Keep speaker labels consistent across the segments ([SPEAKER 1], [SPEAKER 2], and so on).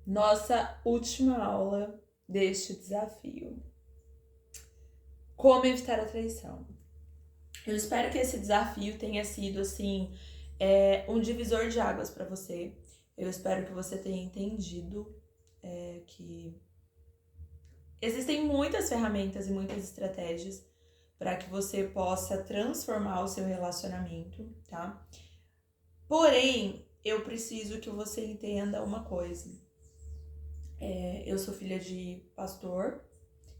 [SPEAKER 1] Nossa última aula deste desafio. Como evitar a traição. Eu espero que esse desafio tenha sido, assim, um divisor de águas para você. Eu espero que você tenha entendido que existem muitas ferramentas e muitas estratégias para que você possa transformar o seu relacionamento, tá? Porém, eu preciso que você entenda uma coisa. Eu sou filha de pastor,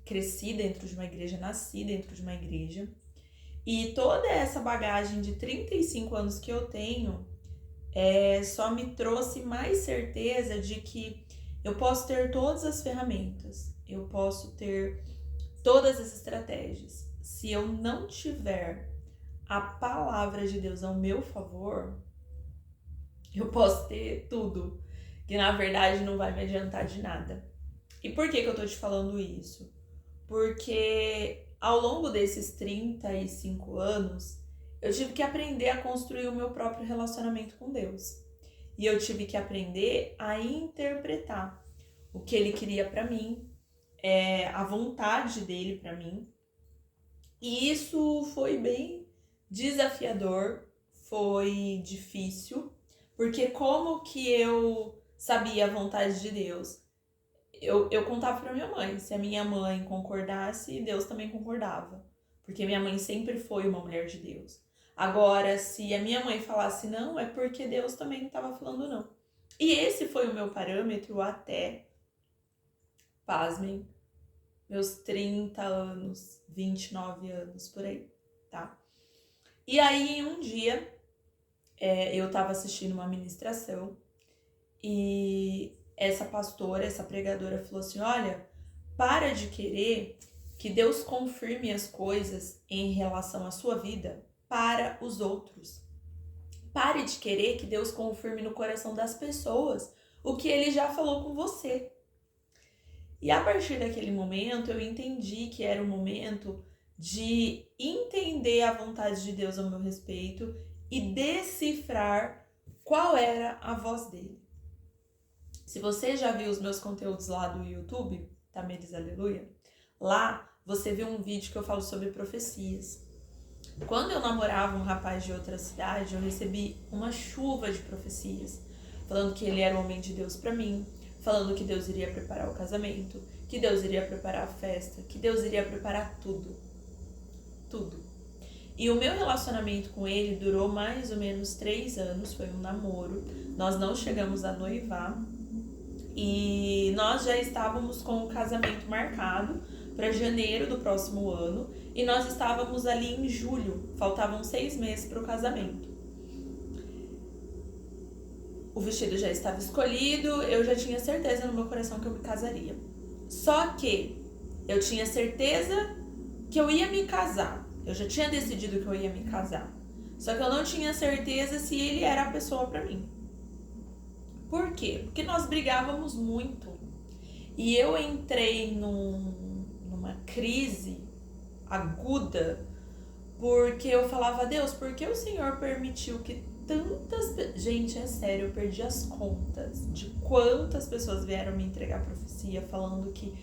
[SPEAKER 1] cresci dentro de uma igreja, nasci dentro de uma igreja. E toda essa bagagem de 35 anos que eu tenho só me trouxe mais certeza de que eu posso ter todas as ferramentas, eu posso ter todas as estratégias. Se eu não tiver a palavra de Deus ao meu favor, eu posso ter tudo, que na verdade não vai me adiantar de nada. E por que eu tô te falando isso? Porque ao longo desses 35 anos, eu tive que aprender a construir o meu próprio relacionamento com Deus. E eu tive que aprender a interpretar o que Ele queria pra mim, a vontade dele pra mim. E isso foi bem desafiador, foi difícil, porque como que eu sabia a vontade de Deus? Eu contava pra minha mãe. Se a minha mãe concordasse, Deus também concordava. Porque minha mãe sempre foi uma mulher de Deus. Agora, se a minha mãe falasse não, é porque Deus também estava falando não. E esse foi o meu parâmetro até, pasmem, meus 30 anos, 29 anos, por aí, tá? E aí, um dia, eu tava assistindo uma ministração e essa pastora, essa pregadora falou assim, olha, para de querer que Deus confirme as coisas em relação à sua vida para os outros. Pare de querer que Deus confirme no coração das pessoas o que Ele já falou com você. E a partir daquele momento eu entendi que era o momento de entender a vontade de Deus ao meu respeito e decifrar qual era a voz dele. Se você já viu os meus conteúdos lá do YouTube, Tamires Aleluia, lá você viu um vídeo que eu falo sobre profecias. Quando eu namorava um rapaz de outra cidade, eu recebi uma chuva de profecias, falando que ele era o homem de Deus pra mim, falando que Deus iria preparar o casamento, que Deus iria preparar a festa, que Deus iria preparar tudo. Tudo. E o meu relacionamento com ele durou mais ou menos 3 anos, foi um namoro, nós não chegamos a noivar. E nós já estávamos com o casamento marcado para janeiro do próximo ano. E nós estávamos ali em julho. Faltavam 6 meses para o casamento. O vestido já estava escolhido. Eu já tinha certeza no meu coração que eu me casaria. Só que eu tinha certeza que eu ia me casar. Eu já tinha decidido que eu ia me casar. Só que eu não tinha certeza se ele era a pessoa para mim. Por quê? Porque nós brigávamos muito. E eu entrei numa crise aguda, porque eu falava, Deus, por que o Senhor permitiu que tantas... Gente, é sério, eu perdi as contas de quantas pessoas vieram me entregar profecia, falando que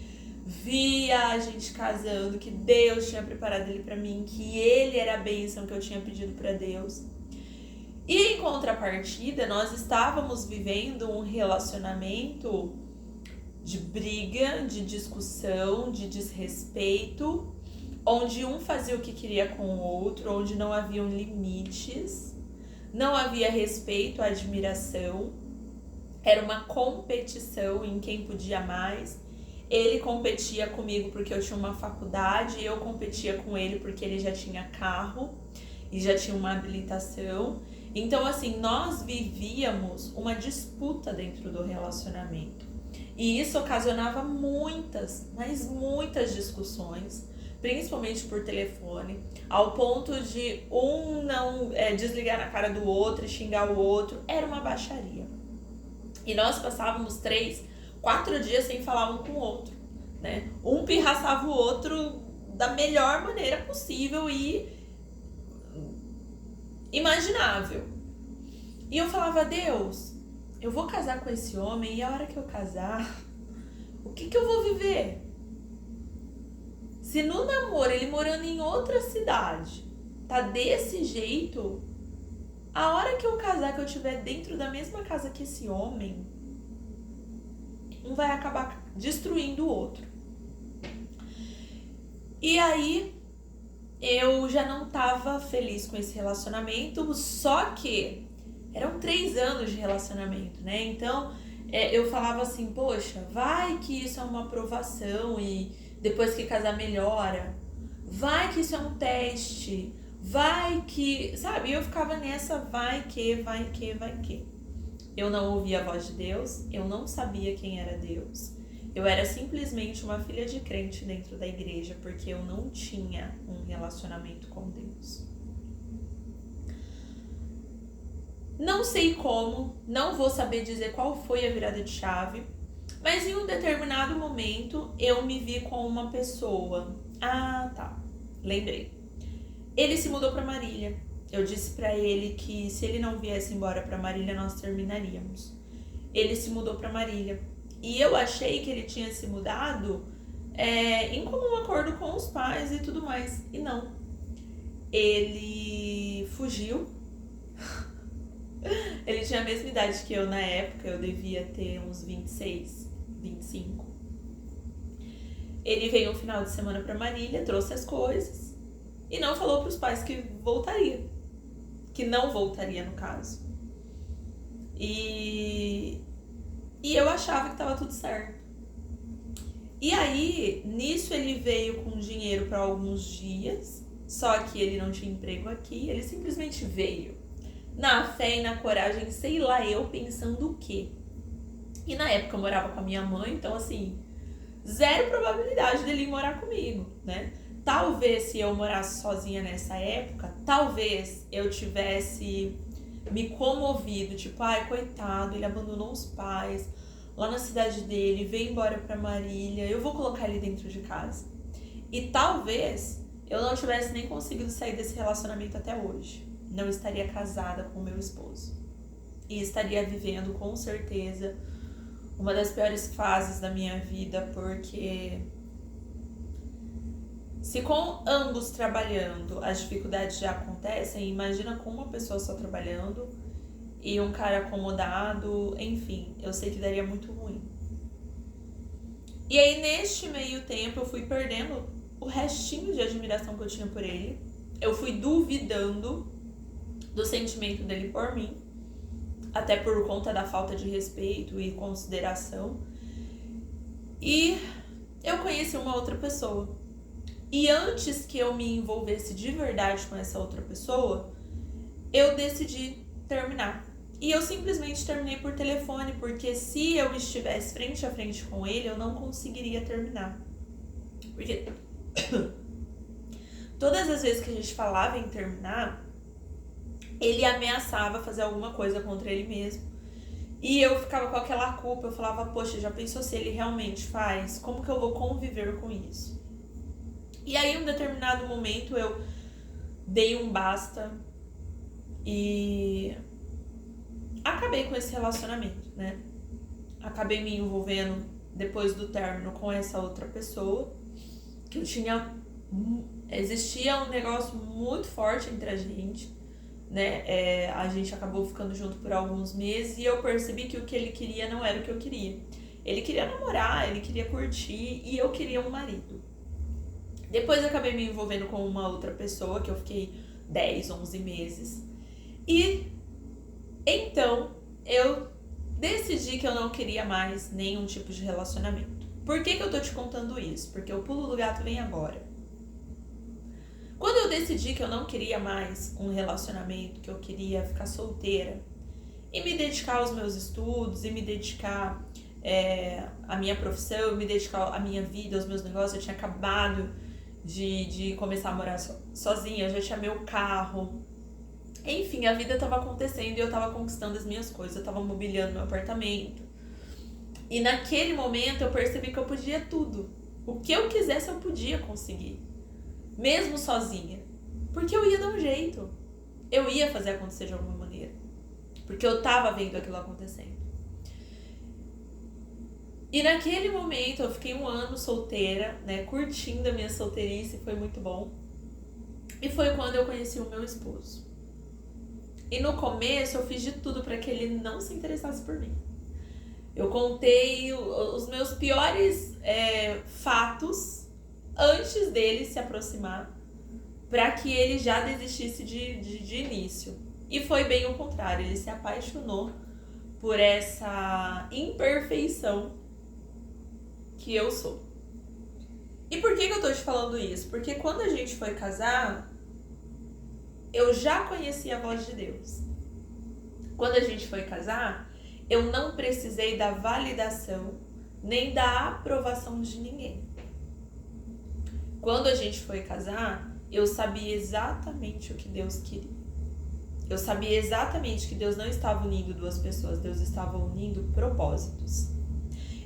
[SPEAKER 1] via a gente casando, que Deus tinha preparado ele pra mim, que ele era a bênção que eu tinha pedido pra Deus. E em contrapartida, nós estávamos vivendo um relacionamento de briga, de discussão, de desrespeito, onde um fazia o que queria com o outro, onde não haviam limites, não havia respeito, admiração, era uma competição em quem podia mais. Ele competia comigo porque eu tinha uma faculdade, eu competia com ele porque ele já tinha carro e já tinha uma habilitação. Então, assim, nós vivíamos uma disputa dentro do relacionamento. E isso ocasionava muitas, mas muitas discussões, principalmente por telefone, ao ponto de um não desligar na cara do outro e xingar o outro. Era uma baixaria. E nós passávamos 3, 4 dias sem falar um com o outro, né? Um pirraçava o outro da melhor maneira possível e imaginável. E eu falava, Deus, eu vou casar com esse homem e a hora que eu casar, o que eu vou viver? Se no namoro, ele morando em outra cidade, tá desse jeito, a hora que eu casar, que eu estiver dentro da mesma casa que esse homem, um vai acabar destruindo o outro. E aí, eu já não tava feliz com esse relacionamento, só que eram 3 anos de relacionamento, né? Então, eu falava assim, poxa, vai que isso é uma aprovação e depois que casar melhora. Vai que isso é um teste. Vai que... Sabe? Eu ficava nessa vai que. Eu não ouvia a voz de Deus, eu não sabia quem era Deus. Eu era simplesmente uma filha de crente dentro da igreja, porque eu não tinha um relacionamento com Deus. Não sei como, não vou saber dizer qual foi a virada de chave, mas em um determinado momento eu me vi com uma pessoa. Ah, tá, lembrei. Ele se mudou para Marília. Eu disse para ele que se ele não viesse embora para Marília, nós terminaríamos. Ele se mudou para Marília. E eu achei que ele tinha se mudado em comum acordo com os pais e tudo mais. E não. Ele fugiu. Ele tinha a mesma idade que eu na época. Eu devia ter uns 26, 25. Ele veio um final de semana para Marília, trouxe as coisas e não falou para os pais que voltaria. Que não voltaria, no caso. E eu achava que estava tudo certo. E aí, nisso ele veio com dinheiro para alguns dias, só que ele não tinha emprego aqui, ele simplesmente veio. Na fé e na coragem, sei lá eu, pensando o quê? E na época eu morava com a minha mãe, então assim, zero probabilidade dele ir morar comigo, né? Talvez se eu morasse sozinha nessa época, talvez eu tivesse me comovido, tipo, ai, coitado, ele abandonou os pais lá na cidade dele, veio embora pra Marília, eu vou colocar ele dentro de casa. E talvez eu não tivesse nem conseguido sair desse relacionamento até hoje. Não estaria casada com o meu esposo. E estaria vivendo, com certeza, uma das piores fases da minha vida, porque se com ambos trabalhando as dificuldades já acontecem, imagina com uma pessoa só trabalhando e um cara acomodado, enfim, eu sei que daria muito ruim. E aí, neste meio tempo, eu fui perdendo o restinho de admiração que eu tinha por ele. Eu fui duvidando do sentimento dele por mim, até por conta da falta de respeito e consideração. E eu conheci uma outra pessoa. E antes que eu me envolvesse de verdade com essa outra pessoa, eu decidi terminar. E eu simplesmente terminei por telefone, porque se eu estivesse frente a frente com ele, eu não conseguiria terminar. Porque todas as vezes que a gente falava em terminar, ele ameaçava fazer alguma coisa contra ele mesmo. E eu ficava com aquela culpa, eu falava, poxa, já pensou se ele realmente faz? Como que eu vou conviver com isso? E aí, em um determinado momento, eu dei um basta e acabei com esse relacionamento, né? Acabei me envolvendo depois do término com essa outra pessoa, que eu tinha... Existia um negócio muito forte entre a gente, né? A gente acabou ficando junto por alguns meses e eu percebi que o que ele queria não era o que eu queria. Ele queria namorar, ele queria curtir e eu queria um marido. Depois eu acabei me envolvendo com uma outra pessoa, que eu fiquei 10, 11 meses. E então eu decidi que eu não queria mais nenhum tipo de relacionamento. Por que eu tô te contando isso? Porque o pulo do gato vem agora. Quando eu decidi que eu não queria mais um relacionamento, que eu queria ficar solteira e me dedicar aos meus estudos, e me dedicar à minha profissão, e me dedicar à minha vida, aos meus negócios, eu tinha acabado de começar a morar sozinha, eu já tinha meu carro. Enfim, a vida tava acontecendo e eu tava conquistando as minhas coisas, eu tava mobiliando meu apartamento. E naquele momento eu percebi que eu podia tudo. O que eu quisesse eu podia conseguir. Mesmo sozinha. Porque eu ia dar um jeito. Eu ia fazer acontecer de alguma maneira. Porque eu tava vendo aquilo acontecendo. E naquele momento eu fiquei 1 ano solteira, né, curtindo a minha solteirice, foi muito bom. E foi quando eu conheci o meu esposo. E no começo eu fiz de tudo para que ele não se interessasse por mim. Eu contei os meus piores fatos antes dele se aproximar, para que ele já desistisse de início. E foi bem o contrário, ele se apaixonou por essa imperfeição que eu sou. E por que eu tô te falando isso? Porque quando a gente foi casar, eu já conhecia a voz de Deus. Quando a gente foi casar, eu não precisei da validação nem da aprovação de ninguém. Quando a gente foi casar, eu sabia exatamente o que Deus queria. Eu sabia exatamente que Deus não estava unindo 2 pessoas, Deus estava unindo propósitos.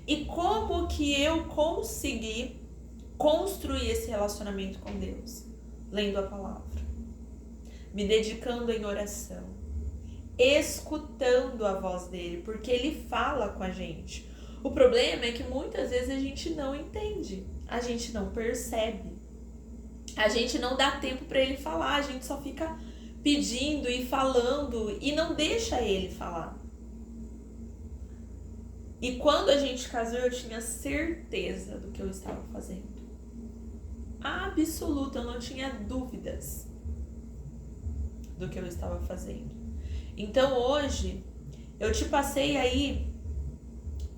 [SPEAKER 1] E como que eu consegui construir esse relacionamento com Deus? Lendo a palavra, me dedicando em oração, escutando a voz dele, porque ele fala com a gente. O problema é que muitas vezes a gente não entende, a gente não percebe, a gente não dá tempo para ele falar, a gente só fica pedindo e falando e não deixa ele falar. E quando a gente casou, eu tinha certeza do que eu estava fazendo. Absoluta, eu não tinha dúvidas do que eu estava fazendo. Então hoje, eu te passei aí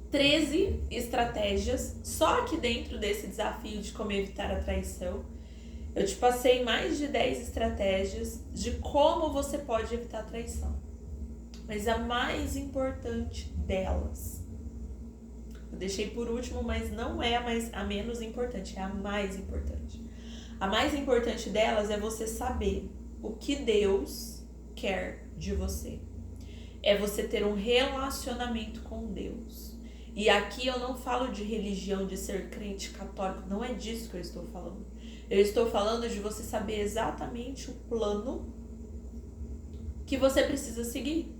[SPEAKER 1] 13 estratégias, só que dentro desse desafio de como evitar a traição, eu te passei mais de 10 estratégias de como você pode evitar a traição. Mas a mais importante delas, eu deixei por último, mas não é a menos importante, é a mais importante. A mais importante delas é você saber o que Deus quer de você. É você ter um relacionamento com Deus. E aqui eu não falo de religião, de ser crente católico, não é disso que eu estou falando. Eu estou falando de você saber exatamente o plano que você precisa seguir.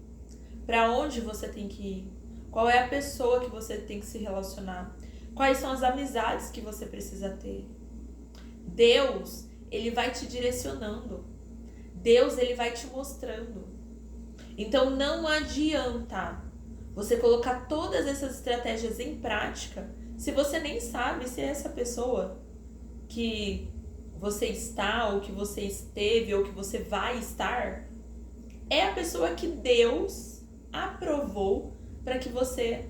[SPEAKER 1] Para onde você tem que ir. Qual é a pessoa que você tem que se relacionar. Quais são as amizades que você precisa ter. Deus, ele vai te direcionando. Deus, ele vai te mostrando. Então não adianta você colocar todas essas estratégias em prática se você nem sabe se é essa pessoa que você está, ou que você esteve, ou que você vai estar, é a pessoa que Deus aprovou para que você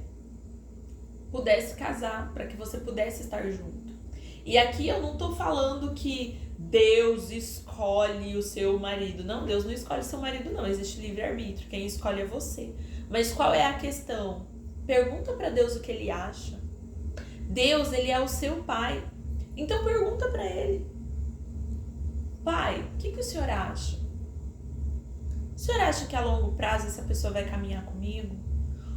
[SPEAKER 1] pudesse casar, para que você pudesse estar junto. E aqui eu não tô falando que Deus escolhe o seu marido. Não, Deus não escolhe o seu marido, não. Existe livre-arbítrio. Quem escolhe é você. Mas qual é a questão? Pergunta para Deus o que ele acha. Deus, ele é o seu pai. Então pergunta para ele. Pai, o que o senhor acha? O senhor acha que a longo prazo essa pessoa vai caminhar comigo?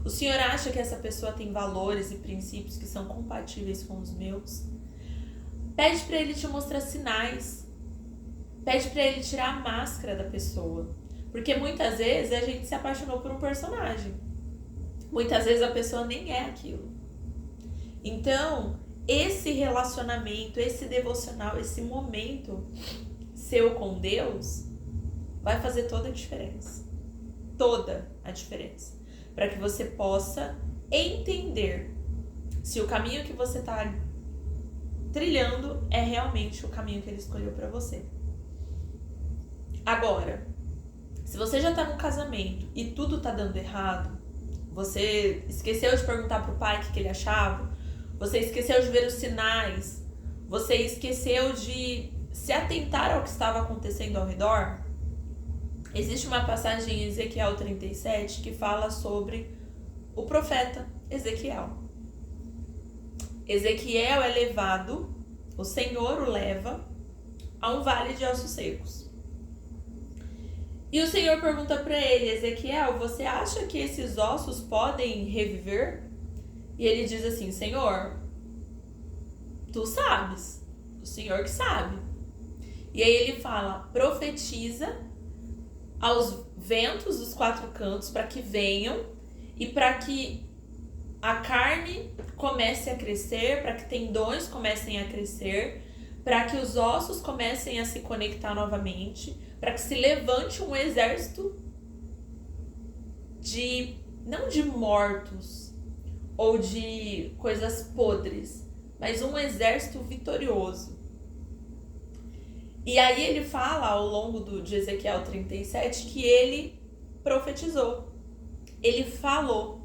[SPEAKER 1] O senhor acha que essa pessoa tem valores e princípios que são compatíveis com os meus? Pede para ele te mostrar sinais. Pede para ele tirar a máscara da pessoa. Porque muitas vezes a gente se apaixonou por um personagem. Muitas vezes a pessoa nem é aquilo. Então, esse relacionamento, esse devocional, esse momento seu com Deus vai fazer toda a diferença. Toda a diferença. Para que você possa entender se o caminho que você está trilhando é realmente o caminho que ele escolheu para você. Agora, se você já tá num casamento e tudo tá dando errado, você esqueceu de perguntar pro pai o que ele achava, você esqueceu de ver os sinais, você esqueceu de se atentar ao que estava acontecendo ao redor, existe uma passagem em Ezequiel 37 que fala sobre o profeta Ezequiel. Ezequiel é levado, o Senhor o leva a um vale de ossos secos. E o Senhor pergunta para ele, Ezequiel, você acha que esses ossos podem reviver? E ele diz assim, Senhor, tu sabes, o Senhor que sabe. E aí ele fala, profetiza aos ventos dos 4 cantos para que venham e para que a carne comece a crescer, para que tendões comecem a crescer, para que os ossos comecem a se conectar novamente, para que se levante um exército não de mortos ou de coisas podres, mas um exército vitorioso. E aí ele fala ao longo de Ezequiel 37 que ele profetizou, ele falou,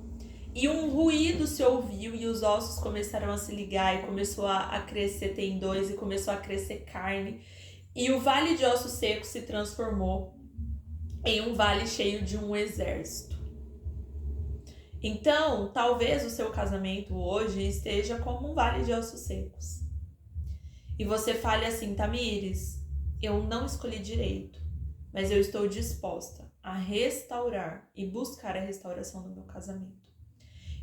[SPEAKER 1] e um ruído se ouviu e os ossos começaram a se ligar e começou a crescer tendões e começou a crescer carne, e o vale de ossos secos se transformou em um vale cheio de um exército. Então, talvez o seu casamento hoje esteja como um vale de ossos secos. E você fale assim: Tamires, eu não escolhi direito, mas eu estou disposta a restaurar e buscar a restauração do meu casamento.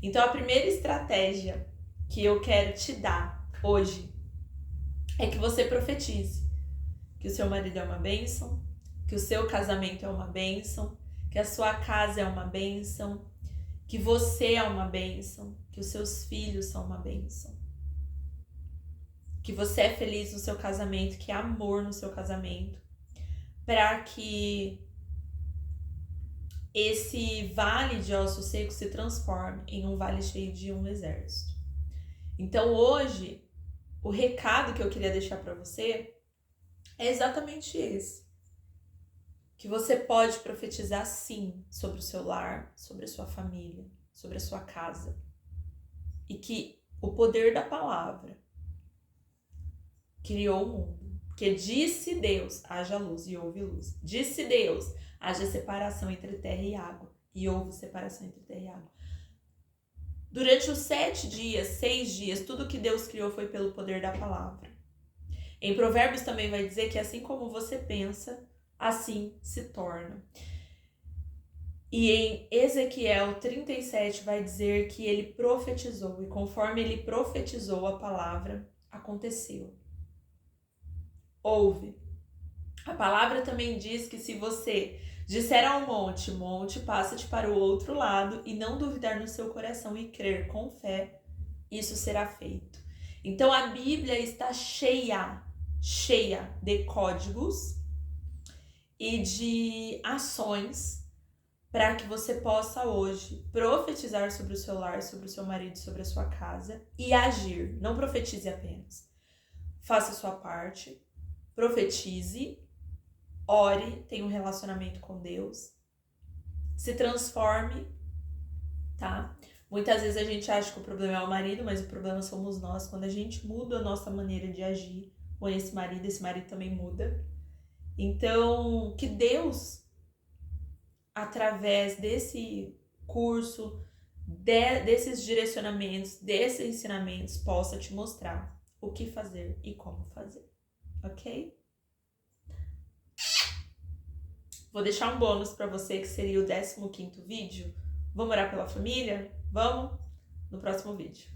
[SPEAKER 1] Então, a primeira estratégia que eu quero te dar hoje é que você profetize que o seu marido é uma bênção, que o seu casamento é uma bênção, que a sua casa é uma bênção, que você é uma bênção, que os seus filhos são uma bênção, que você é feliz no seu casamento, que há amor no seu casamento, para que esse vale de ossos secos se transforme em um vale cheio de um exército. Então hoje, o recado que eu queria deixar para você é exatamente esse. Que você pode profetizar sim sobre o seu lar, sobre a sua família, sobre a sua casa. E que o poder da palavra criou o mundo. Porque disse Deus, haja luz, e houve luz. Disse Deus, haja separação entre terra e água, e houve separação entre terra e água. Durante os 6 dias, tudo que Deus criou foi pelo poder da palavra. Em Provérbios também vai dizer que assim como você pensa, assim se torna. E em Ezequiel 37 vai dizer que ele profetizou, e conforme ele profetizou, a palavra aconteceu. Houve. A palavra também diz que se você disser ao monte, monte, passa-te para o outro lado, e não duvidar no seu coração e crer com fé, isso será feito. Então a Bíblia está cheia de códigos e de ações para que você possa hoje profetizar sobre o seu lar, sobre o seu marido, sobre a sua casa e agir. Não profetize apenas. Faça a sua parte, profetize, ore, tenha um relacionamento com Deus, se transforme, tá? Muitas vezes a gente acha que o problema é o marido, mas o problema somos nós. Quando a gente muda a nossa maneira de agir com esse marido também muda. Então, que Deus, através desse curso, desses direcionamentos, desses ensinamentos, possa te mostrar o que fazer e como fazer, ok? Vou deixar um bônus para você, que seria o 15º vídeo. Vamos orar pela família? Vamos? No próximo vídeo.